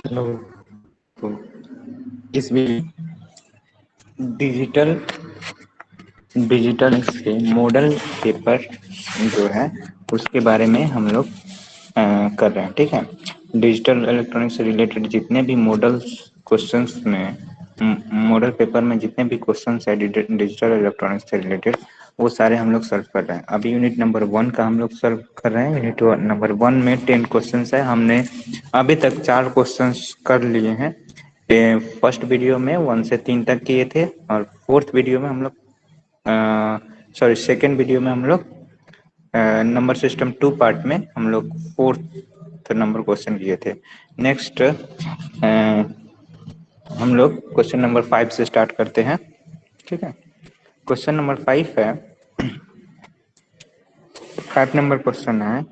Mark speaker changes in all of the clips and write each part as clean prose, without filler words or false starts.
Speaker 1: Hello. तो इस भी डिजिटल डिजिटल से मॉडल पेपर जो है उसके बारे में हम लोग कर रहे हैं। ठीक है, डिजिटल इलेक्ट्रॉनिक्स से रिलेटेड जितने भी मॉडल्स क्वेश्चंस में मॉडल पेपर में जितने भी क्वेश्चंस है डिजिटल इलेक्ट्रॉनिक्स से रिलेटेड वो सारे हम लोग सॉल्व कर रहे हैं। अभी यूनिट नंबर 1 का हम लोग सॉल्व कर रहे हैं। यूनिट नंबर 1 में 10 क्वेश्चंस है। हमने अभी तक 4 क्वेश्चंस कर लिए हैं। फर्स्ट वीडियो में 1 से 3 तक किए थे और फोर्थ वीडियो में हम लोग सेकेंड वीडियो में हम लोग नंबर सिस्टम 2 पार्ट में हम लोग फोर्थ नंबर क्वेश्चन किए थे। नेक्स्ट हम लोग क्वेश्चन नंबर 5 से स्टार्ट करते हैं। ठीक है, क्वेश्चन नंबर 5 है। 5 नंबर क्वेश्चन है,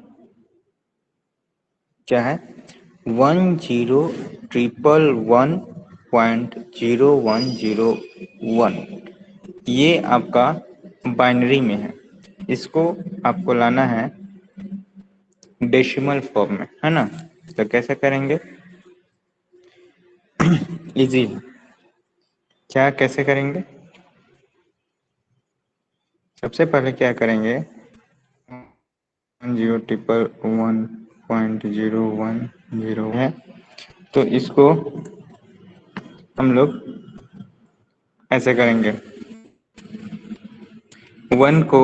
Speaker 1: क्या है? 10,111.0101 ये आपका बाइनरी में है। इसको आपको लाना है डेसिमल फॉर्म में, है ना? तो कैसे करेंगे? इजी। क्या कैसे करेंगे? सबसे पहले क्या करेंगे, 10,111.01 है तो इसको हम लोग ऐसे करेंगे। 1 को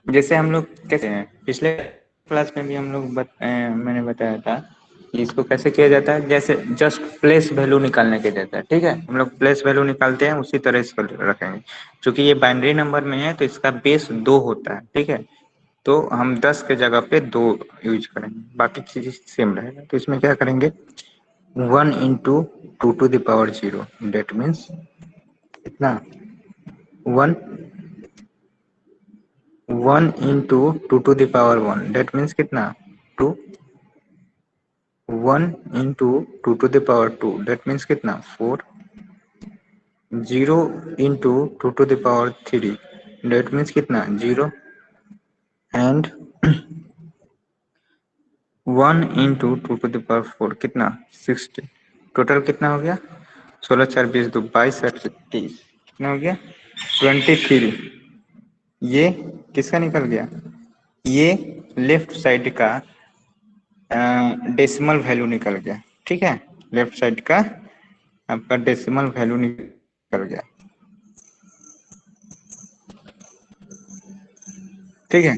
Speaker 1: जैसे हम लोग कैसे हैं, पिछले क्लास में भी हम लोग मैंने बताया था कि इसको कैसे किया जाता है। जैसे जस्ट प्लेस वैल्यू निकालने के देता है। ठीक है, हम लोग प्लेस वैल्यू निकालते हैं उसी तरह इसको रखेंगे। क्योंकि ये बाइनरी नंबर में है तो इसका बेस 2 होता है। ठीक है, तो हम 10 के जगह पे 2 यूज करेंगे, बाकी चीज सेम रहेगा। तो इसमें क्या करेंगे, 1 into 2 to the power 0 that means कितना, 1 1 into 2 to the power 1 that means कितना, 2। 1 into 2 to the power 2 that means कितना, 4। 0 into 2 to the power 3 that means कितना, 0। And 1 into 2 to the power 4 कितना, 60। टोटल कितना हो गया, 16 4 20 2 22 8 30 कितना हो गया, 23। ये किसका निकल गया, ये लेफ्ट साइड का डेसिमल वैल्यू निकल गया। ठीक है, लेफ्ट साइड का आपका डेसिमल वैल्यू निकल गया। ठीक है,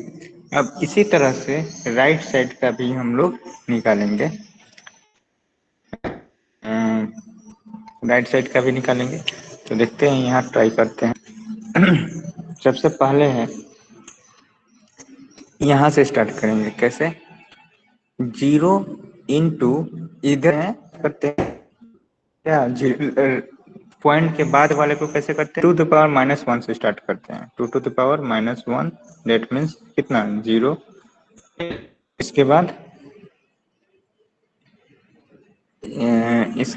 Speaker 1: अब इसी तरह से राइट साइड का भी हम लोग निकालेंगे। राइट साइड का भी निकालेंगे तो देखते हैं, यहाँ ट्राई करते हैं। सबसे पहले है यहाँ से स्टार्ट करेंगे। कैसे, 0 इंटू इधर है करते हैं क्या, पॉइंट के बाद वाले को कैसे करते हैं, 2 to the power -1 से स्टार्ट करते हैं। 2 to the power -1 that means कितना, 0। इसके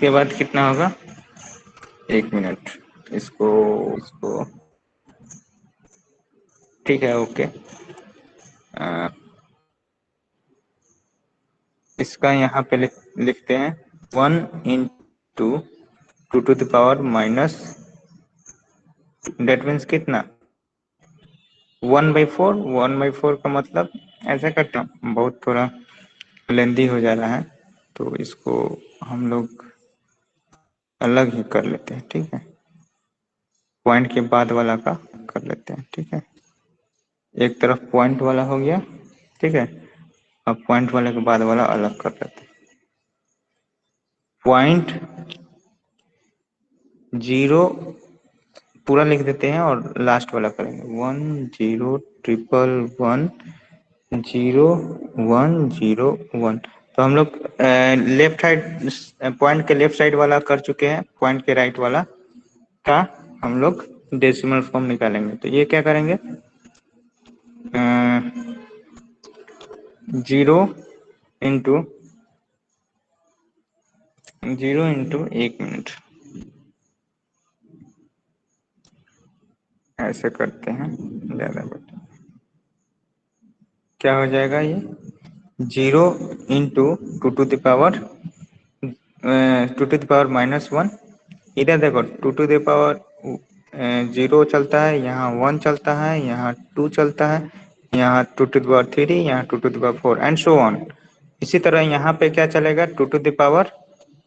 Speaker 1: बाद कितना होगा, 1 मिनट। इसको इसको ठीक है, ओके। इसका यहाँ पे लिखते हैं 1 into 2 to the power- that means कितना, 1/4। 1/4 का मतलब ऐसा करता हूँ, बहुत थोड़ा लेंदी हो जा रहा है तो इसको हम लोग अलग ही कर लेते हैं। ठीक है, पॉइंट के बाद वाला का कर लेते हैं। ठीक है, एक तरफ पॉइंट वाला हो गया। ठीक है, अब पॉइंट वाले के बाद वाला अलग कर लेते हैं। पॉइंट 0 पूरा लिख देते हैं और लास्ट वाला करेंगे, 10,111,0,101। तो हम लोग लेफ्ट साइड पॉइंट के लेफ्ट साइड वाला कर चुके हैं, पॉइंट के राइट वाला का हम लोग डेसिमल फॉर्म निकालेंगे। तो ये क्या करेंगे, 0 इंटू 1 मिनट ऐसे करते हैं, ज्यादा बेटर। क्या हो जाएगा ये, 0 into 2 to the power two to the power -1। इधर देखो टू टू द पावर 0 चलता है, यहाँ 1 चलता है, यहाँ 2 चलता है, यहाँ टू टू द पावर 3, यहाँ two to the power 4 and so on. इसी तरह यहाँ पे क्या चलेगा, two to the power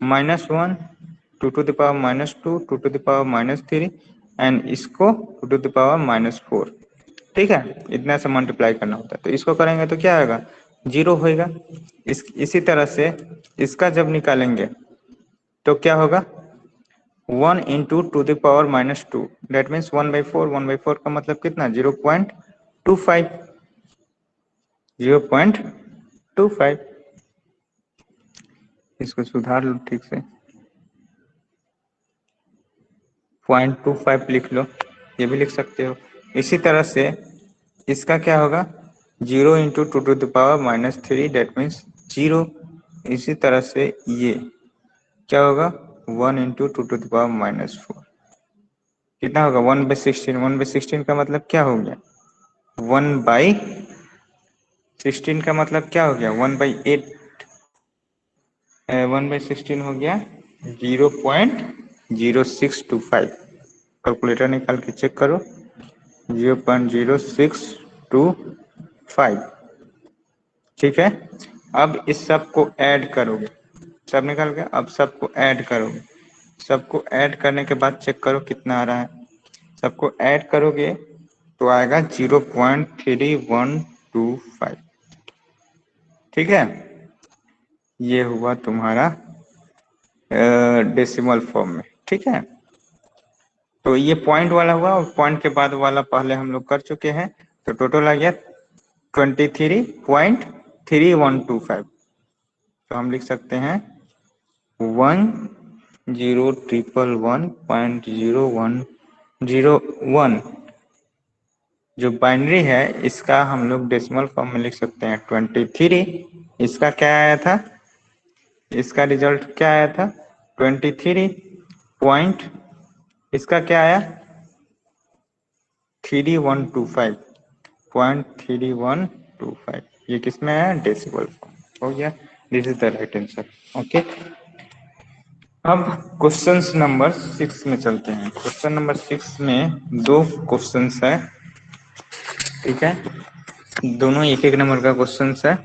Speaker 1: -1, two to the power -2, two to the power -3 and इसको टू टू द पावर -4। ठीक है, इतना से मल्टीप्लाई करना होता है। तो इसको करेंगे तो क्या आएगा, 0 होएगा। इसी तरह से इसका जब निकालेंगे तो क्या होगा, 1 into to the power -2, that means 1/4। 1/4 का मतलब कितना, 0.25। 0.25। इसको सुधार लो ठीक से, 0.25 लिख लो, ये भी लिख सकते हो। इसी तरह से इसका क्या होगा, 0 into two to the power -3, that means 0। इसी तरह से ये क्या होगा, 1 into two to the power -4 कितना होगा, 1/16। 1/16 का मतलब क्या हो गया, 1/16 का मतलब क्या हो गया, 1/8। 1/16 हो गया 0.0625। कैलकुलेटर निकाल के चेक करो, 0.0625। ठीक है, अब इस सब को ऐड करोगे, सब निकल गया। अब सबको ऐड करोगे, सबको ऐड करने के बाद चेक करो कितना आ रहा है। सबको ऐड करोगे तो आएगा 0.3125। ठीक है, ये हुआ तुम्हारा डेसिमल फॉर्म में। ठीक है, तो ये पॉइंट वाला हुआ और पॉइंट के बाद वाला पहले हम लोग कर चुके हैं। तो टोटल आ गया 23.3125। तो हम लिख सकते हैं 10,111.0101। जो बाइनरी है इसका हम लोग डेसिमल फॉर्म में लिख सकते हैं 23। इसका क्या आया था, इसका रिजल्ट क्या आया था, 23 पॉइंट, इसका क्या आया 3125.3125। ये किसमें आया, डेसिमल फॉर्म। हो गया, this is the right answer. Okay, अब क्वेश्चन नंबर 6 में चलते हैं। क्वेश्चन नंबर 6 में दो क्वेश्चंस है। ठीक है, दोनों एक एक नंबर का क्वेश्चन है।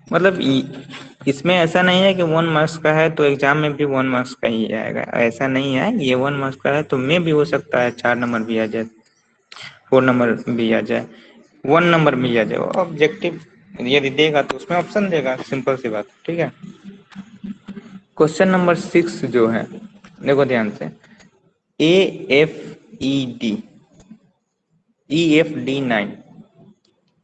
Speaker 1: मतलब इसमें ऐसा नहीं है कि 1 मार्क्स का है तो एग्जाम में भी 1 मार्क्स का ही आएगा, ऐसा नहीं है। ये 1 मार्क्स का है तो में भी हो सकता है 4 नंबर भी आ जाए, 4 नंबर भी आ जाए, 1 नंबर भी आ जाए। ऑब्जेक्टिव यदि देगा तो उसमें ऑप्शन देगा, सिंपल सी बात। ठीक है, क्वेश्चन नंबर 6 जो है, देखो ध्यान से, AFED EFD9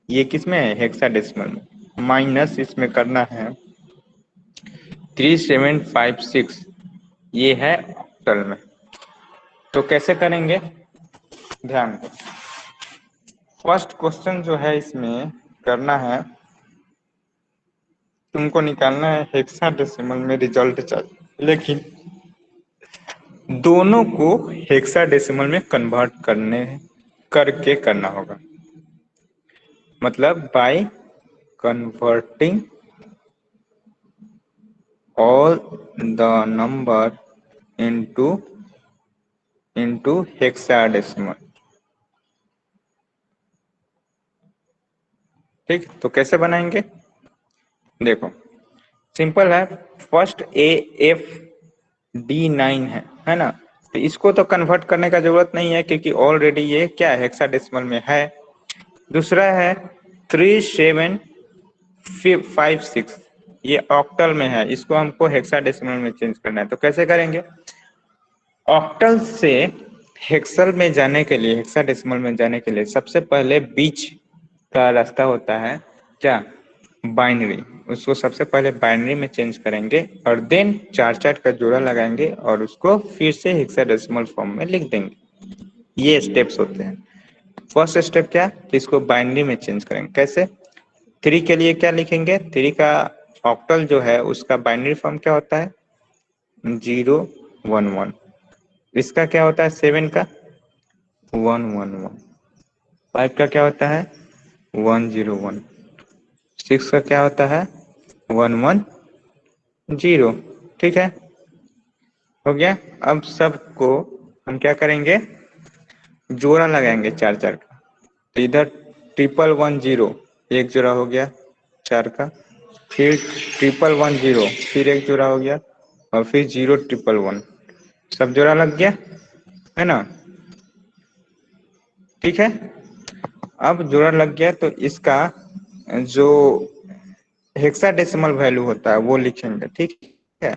Speaker 1: ये किसमें है, हेक्साडेसिमल में। माइनस इसमें करना है 3756, ये है ऑक्टल में। तो कैसे करेंगे, ध्यान दो। फर्स्ट क्वेश्चन जो है इसमें करना है, तुमको निकालना है हेक्साडेसिमल में रिजल्ट चाहिए, लेकिन दोनों को हेक्साडेसिमल में कन्वर्ट करके करना होगा। मतलब by converting all the number into hexadecimal. ठीक, तो कैसे बनाएंगे, देखो सिंपल है। फर्स्ट AFD9 है ना, तो इसको तो कन्वर्ट करने का जरूरत नहीं है क्योंकि ऑलरेडी ये क्या है, हेक्साडेसिमल में है। दूसरा है 3756, ये ऑक्टल में है, इसको हमको हेक्साडेसिमल में चेंज करना है। तो कैसे करेंगे, ऑक्टल से हेक्सल में जाने के लिए, हेक्साडेसिमल में जाने के लिए सबसे पहले बीच का रास्ता होता है क्या, बाइनरी। उसको सबसे पहले बाइनरी में चेंज करेंगे और देन 4 का जोड़ा लगाएंगे और उसको फिर से हेक्साडेसिमल फॉर्म में लिख देंगे। ये स्टेप्स होते हैं। फर्स्ट स्टेप क्या, तो इसको बाइनरी में चेंज करेंगे। कैसे, 3 के लिए क्या लिखेंगे, 3 का ऑक्टल जो है उसका बाइनरी फॉर्म क्या होता है, 011। इसका क्या होता है, 7 का 111। 5 का क्या होता है, 101। 6 का क्या होता है, 110। ठीक है, हो गया। अब सबको हम क्या करेंगे, जोड़ा लगाएंगे चार चार का। तो इधर 1110 एक जोड़ा हो गया चार का, फिर 1110 फिर एक जोड़ा हो गया, और फिर 0111 सब जोड़ा लग गया, है ना। ठीक है, अब जोड़ा लग गया तो इसका जो हेक्साडेसिमल वैल्यू होता है वो लिखेंगे। ठीक है,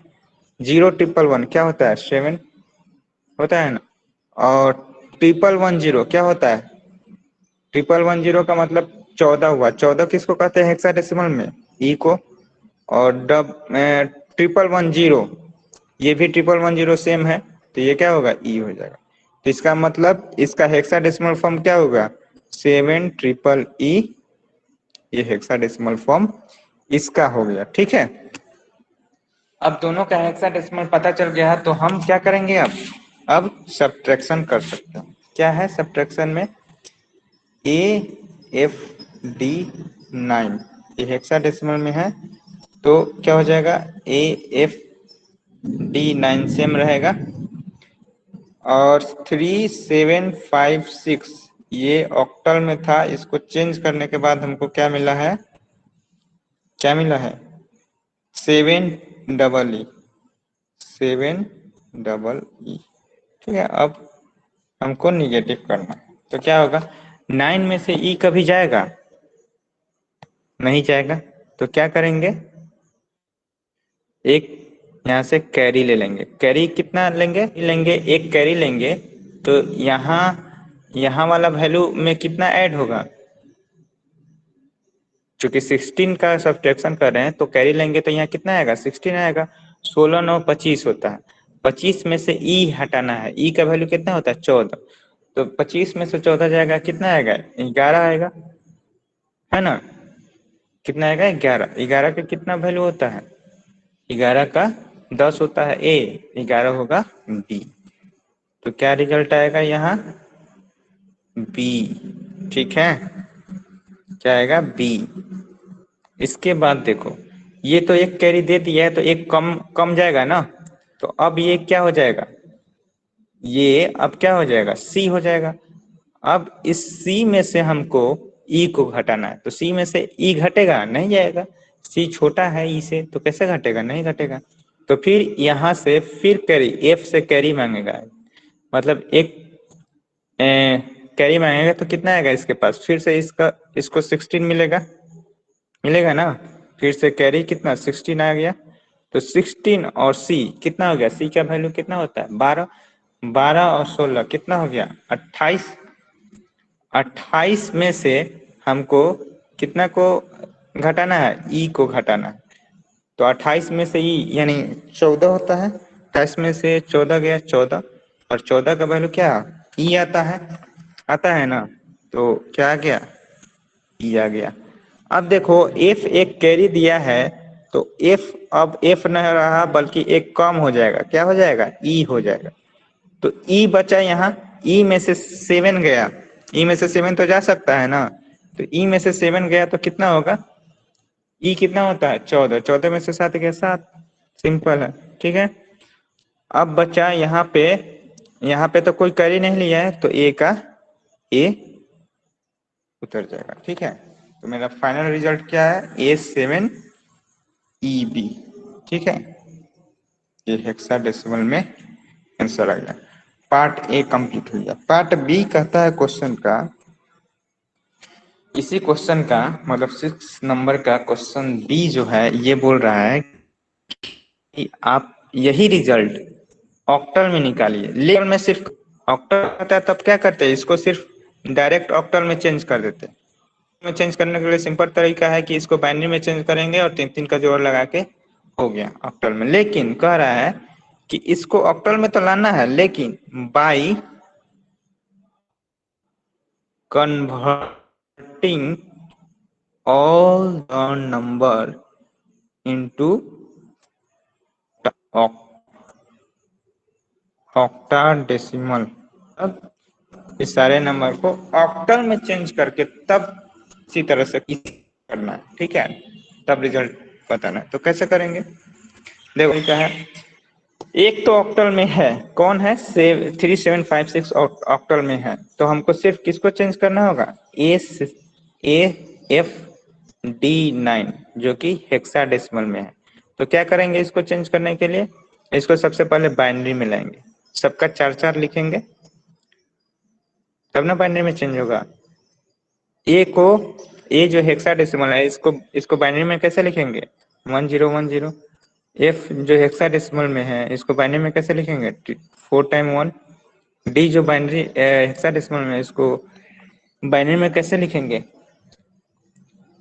Speaker 1: 0111 क्या होता है, 7 होता है ना, और 1110 क्या होता है, 1110 का मतलब 14 हुआ। 14 किसको कहते हैं हेक्साडेसिमल में, ई को। और 1110 ये भी 1110 सेम है, तो ये क्या होगा, ई हो जाएगा। तो इसका मतलब इसका हेक्साडेसिमल फॉर्म क्या होगा, 7 ट्रिपल ई, ये हेक्साडेसिमल फॉर्म इसका हो गया। ठीक है, अब दोनों का हेक्साडेसिमल पता चल गया है, तो हम क्या करेंगे, अब सब्ट्रैक्शन कर सकते हैं। क्या है सब्ट्रैक्शन में, AFD9 ये हेक्साडेसिमल में है, तो क्या हो जाएगा, AFD9 सेम रहेगा। और 3756 ये ऑक्टल में था, इसको चेंज करने के बाद हमको क्या मिला है, क्या मिला है, 7 डबल ई। ठीक है, अब हमको निगेटिव करना है, तो क्या होगा, 9 में से ई कभी जाएगा, नहीं जाएगा। तो क्या करेंगे, एक यहाँ से कैरी ले लेंगे। कैरी कितना लेंगे, लेंगे एक कैरी लेंगे, तो यहाँ यहाँ वाला वैल्यू में कितना ऐड होगा, चूंकि 16 का सब्ट्रैक्शन कर रहे हैं तो कैरी लेंगे तो यहाँ कितना आएगा, 16 आएगा। 16 9 25 होता है, 25 में से ई हटाना है, ई का वैल्यू कितना होता है, 14। तो 25 में से 14 जाएगा, कितना आएगा, 11 आएगा, है ना। कितना आएगा, 11। 11 का कितना वैल्यू होता है, 11 का 10 होता है ए, 11 होगा बी। तो क्या रिजल्ट आएगा यहाँ, बी। ठीक है, क्या आएगा, बी। इसके बाद देखो, ये तो एक कैरी दे दिया है, तो एक कम कम जाएगा ना, तो अब ये क्या हो जाएगा, ये अब क्या हो जाएगा, सी हो जाएगा। अब इस सी में से हमको ई को घटाना है, तो सी में से ई घटेगा, नहीं जाएगा, सी छोटा है ई से, तो कैसे घटेगा, नहीं घटेगा। तो फिर यहाँ से फिर कैरी, एफ से कैरी मांगेगा, मतलब एक कैरी मांगेगा, तो कितना आएगा इसके पास, फिर से इसका इसको 16 मिलेगा, मिलेगा ना। फिर से कैरी कितना, 16 आ गया। तो 16 और सी कितना हो गया, सी का वैल्यू कितना होता है, 12। 12 और 16 कितना हो गया, 28। 28 में से हमको कितना को घटाना है, ई को घटाना है। तो 28 में से ई यानी 14 होता है, 28 में से 14 गया, 14। और 14 का वैल्यू क्या, ई आता है ना। तो क्या आ गया, ई आ गया। अब देखो एफ एक कैरी दिया है, तो एफ अब एफ नहीं रहा बल्कि एक कम हो जाएगा, क्या हो जाएगा, ई हो जाएगा। तो ई बचा यहाँ, ई में से 7 गया, ई में से 7 तो जा सकता है ना, तो ई में से 7 गया तो कितना होगा, ई कितना होता है, 14। 14 में से 7 गया, 7। सिंपल है। ठीक है, अब बचा यहाँ पे तो कोई कैरी नहीं लिया है, तो ए का ए उतर जाएगा। ठीक है, तो मेरा फाइनल रिजल्ट क्या है, A7EB। ठीक है, ये हेक्साडेसिमल में आंसर आ गया। पार्ट ए कंप्लीट हो गया। पार्ट बी कहता है क्वेश्चन का, इसी क्वेश्चन का मतलब 6 नंबर का क्वेश्चन बी जो है, ये बोल रहा है कि आप यही रिजल्ट ऑक्टल में निकालिए। लेवल में सिर्फ ऑक्टल होता है तब क्या करते हैं, इसको सिर्फ डायरेक्ट ऑक्टल में चेंज कर देते हैं। में चेंज करने के लिए सिंपल तरीका है कि इसको बाइनरी में चेंज करेंगे और 3 3 का जोड़ लगा के हो गया ऑक्टल में। लेकिन कह रहा है कि इसको ऑक्टल में तो लाना है, लेकिन by converting all the number into octadecimal. अब इस सारे नंबर को ऑक्टल में चेंज करके तब इसी तरह से करना है। ठीक है, तब रिजल्ट बताना है। तो कैसे करेंगे, देखो क्या है, एक तो ऑक्टल में है, कौन है, 3756 ऑक्टल में है, तो हमको सिर्फ किसको चेंज करना होगा, ए एफ D9 जो कि हेक्साडेसिमल में है। तो क्या करेंगे इसको चेंज करने के लिए, इसको सबसे पहले बाइनरी में लाएंगे, सबका 4 4 लिखेंगे, तब ना बाइनरी में चेंज होगा। ए को, ए जो हेक्साडेसिमल है, इसको बाइनरी में कैसे लिखेंगे, 1010। एफ जो हेक्साडेसिमल में है, इसको बाइनरी में कैसे लिखेंगे, 4 टाइम 1। डी जो बाइनरी हेक्साडेसिमल में है, इसको बाइनरी में कैसे लिखेंगे,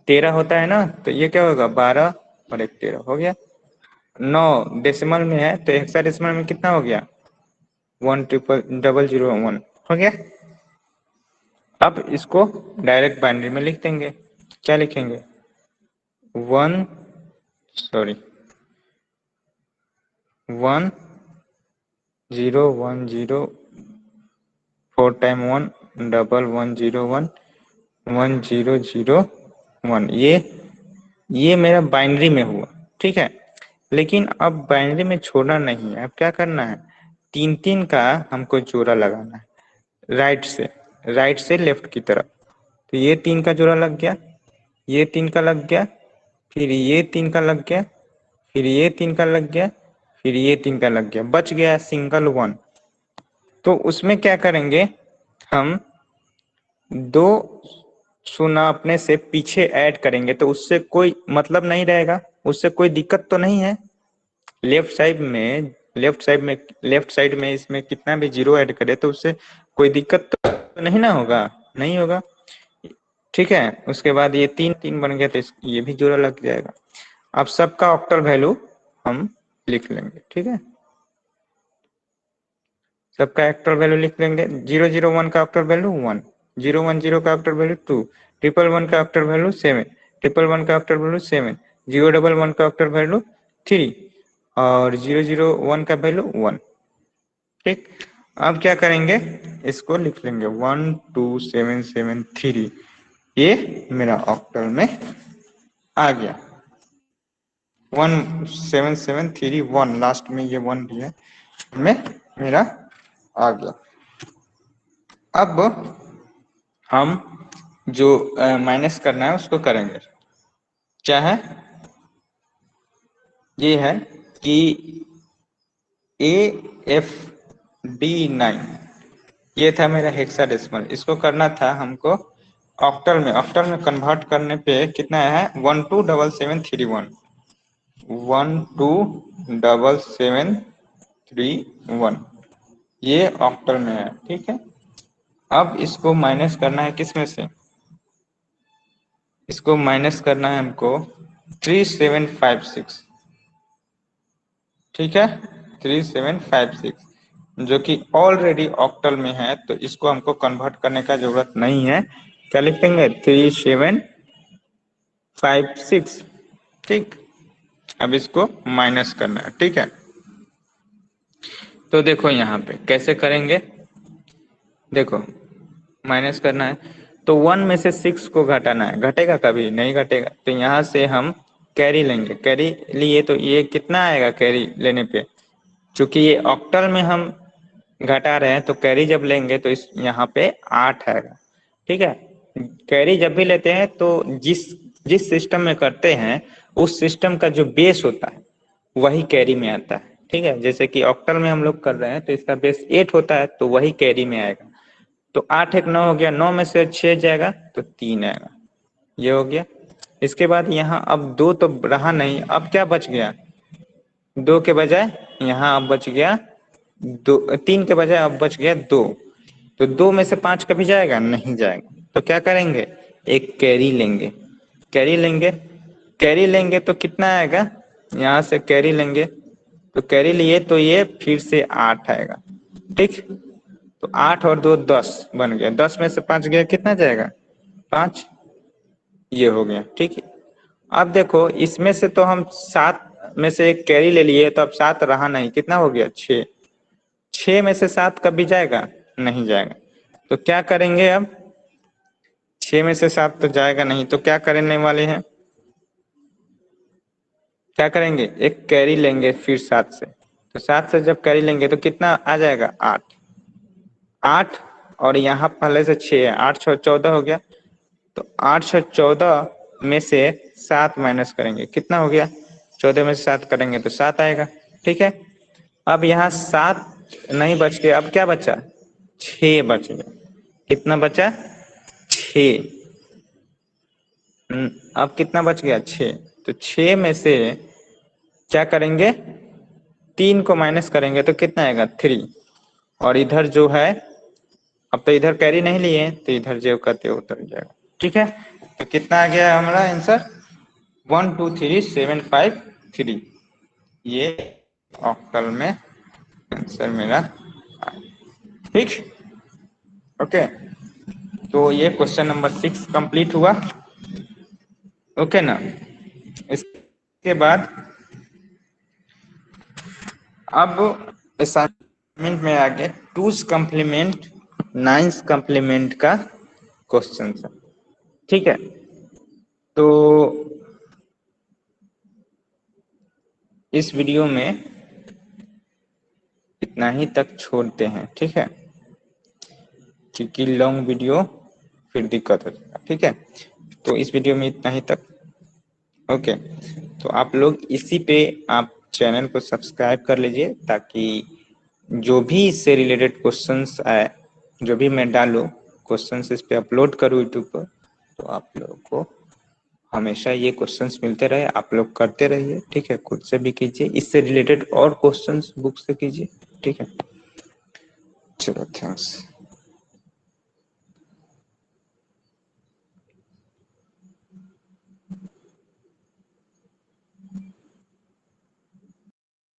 Speaker 1: 13 होता है ना, तो ये क्या होगा, 12 और 1 13 हो गया। 9 डेसिमल में है, तो हेक्साडेसिमल में कितना हो गया, 10001 हो गया। अब इसको डायरेक्ट बाइनरी में लिख देंगे, क्या लिखेंगे, 1 सॉरी 1010 4 टाइम 1 1101 1001। ये मेरा बाइनरी में हुआ, ठीक है। लेकिन अब बाइनरी में छोड़ना नहीं है, अब क्या करना है, 3 3 का हमको जोड़ा लगाना है, राइट से लेफ्ट की तरफ। तो ये 3 का जोड़ा लग गया, ये 3 का लग गया, फिर ये 3 का लग गया, फिर ये 3 का लग गया, फिर ये 3 का लग गया, बच गया सिंगल 1। तो उसमें क्या करेंगे, हम 2 शून्य अपने से पीछे ऐड करेंगे, तो उससे कोई मतलब नहीं रहेगा, उससे कोई दिक्कत तो नहीं है। लेफ्ट साइड में इसमें कितना भी 0 ऐड करे तो उससे कोई दिक्कत तो नहीं ना होगा, नहीं होगा, ठीक है। उसके बाद ये 3 3 बन गया, तो ये भी जोड़ा लग जाएगा। अब सबका ऑक्टल वैल्यू हम लिख लेंगे, ठीक है, सबका ऑक्टल वैल्यू लिख लेंगे। 001 का ऑक्टल वैल्यू 1, 010 का ऑक्टल वैल्यू 2, 111 का ऑक्टल वैल्यू 7, 111 का ऑक्टल वैल्यू 7, 011 का ऑक्टल वैल्यू 3 और 001 का वैल्यू 1, ठीक। अब क्या करेंगे, इसको लिख लेंगे 12773, ये मेरा ऑक्टल में आ गया, 17731, लास्ट में ये 1 भी है, में मेरा आ गया। अब हम जो माइनस करना है उसको करेंगे, क्या है, ये है कि AFD9 ये था मेरा हेक्साडेसिमल, इसको करना था हमको ऑक्टल में कन्वर्ट करने पे कितना है, 127731, 127731, ये ऑक्टल में है, ठीक है। अब इसको माइनस करना है किस में से, इसको माइनस करना है हमको 3756, ठीक है, 3756 जो कि ऑलरेडी ऑक्टल में है, तो इसको हमको कन्वर्ट करने का जरूरत नहीं है, क्या लिखेंगे, 3756, ठीक। अब इसको माइनस करना है, ठीक है। तो देखो यहाँ पे कैसे करेंगे, देखो माइनस करना है, तो 1 में से 6 को घटाना है, घटेगा कभी नहीं घटेगा, तो यहाँ से हम कैरी लेंगे, कैरी लिए तो ये कितना आएगा कैरी लेने पे, चूंकि ये ऑक्टल में हम घटा रहे हैं, तो कैरी जब लेंगे तो इस यहाँ पे 8 आएगा, ठीक है। कैरी जब भी लेते हैं तो जिस जिस सिस्टम में करते हैं, उस सिस्टम का जो बेस होता है वही कैरी में आता है, ठीक है। जैसे कि ऑक्टल में हम लोग कर रहे हैं तो इसका बेस 8 होता है, तो वही कैरी में आएगा। तो 8 1 9 हो गया, 9 में से 6 जाएगा तो 3 आएगा, ये हो गया। इसके बाद यहाँ अब 2 तो रहा नहीं, अब क्या बच गया, 2 के बजाय यहाँ अब बच गया 2, 3 के बजाय अब बच गया 2, तो 2 में से 5 कभी जाएगा, नहीं जाएगा, तो क्या करेंगे, एक कैरी लेंगे, कैरी लेंगे, कैरी लेंगे तो कितना आएगा, यहाँ से कैरी लेंगे, तो कैरी लिए तो ये फिर से 8 आएगा, ठीक। तो 8 और 2 10 बन गया, 10 में से 5 गया, कितना जाएगा, 5, ये हो गया, ठीक है। अब देखो इसमें से तो हम 7 में से एक कैरी ले लिए, तो अब 7 रहा नहीं, कितना हो गया, 6, 6 में से 7 कभी जाएगा, नहीं जाएगा, तो क्या करेंगे अब, 6 में से 7 तो जाएगा नहीं, तो क्या करने वाले हैं, क्या करेंगे, एक कैरी लेंगे फिर 7 से, तो 7 से जब कैरी लेंगे तो कितना आ जाएगा, 8। 8 और यहाँ पहले से 6 है, 8 6 14 हो गया, तो 8 6 14 में से 7 माइनस करेंगे, कितना हो गया, 14 में से 7 करेंगे तो 7 आएगा। ठीक है, अब यहाँ 7 नहीं बच के अब क्या बचा, 6 बच गया। कितना बचा, 6। अब कितना बच गया, 6। तो 6 में से क्या करेंगे, 3 को माइनस करेंगे तो कितना आएगा, 3। और इधर जो है, अब तो इधर कैरी नहीं लिए तो इधर जो करते उतर जाएगा। ठीक है, तो कितना आ गया हमारा आंसर, 1 2 3 7 5 3। ये ऑक्टल में आंसर मेरा। ठीक, ओके, तो ये क्वेश्चन नंबर 6 कंप्लीट हुआ। ओके ना, इसके बाद अब असाइनमेंट में आगे 2's कॉम्प्लीमेंट 9's कॉम्प्लीमेंट का क्वेश्चन है। ठीक है, तो इस वीडियो में इतना ही तक छोड़ते हैं। ठीक है, क्योंकि लॉन्ग वीडियो फिर दिक्कत हो जाएगा। ठीक है, तो इस वीडियो में इतना ही तक। ओके, तो आप लोग इसी पे आप चैनल को सब्सक्राइब कर लीजिए, ताकि जो भी इससे रिलेटेड क्वेश्चंस आए, जो भी मैं डालूं क्वेश्चंस इस पे अपलोड करूं यूट्यूब पर, तो आप लोगों को हमेशा ये क्वेश्चंस मिलते रहे, आप लोग करते रहिए। ठीक है, खुद से भी कीजिए, इससे रिलेटेड और क्वेश्चंस बुक से कीजिए। ठीक है, चलो, थैंक्स।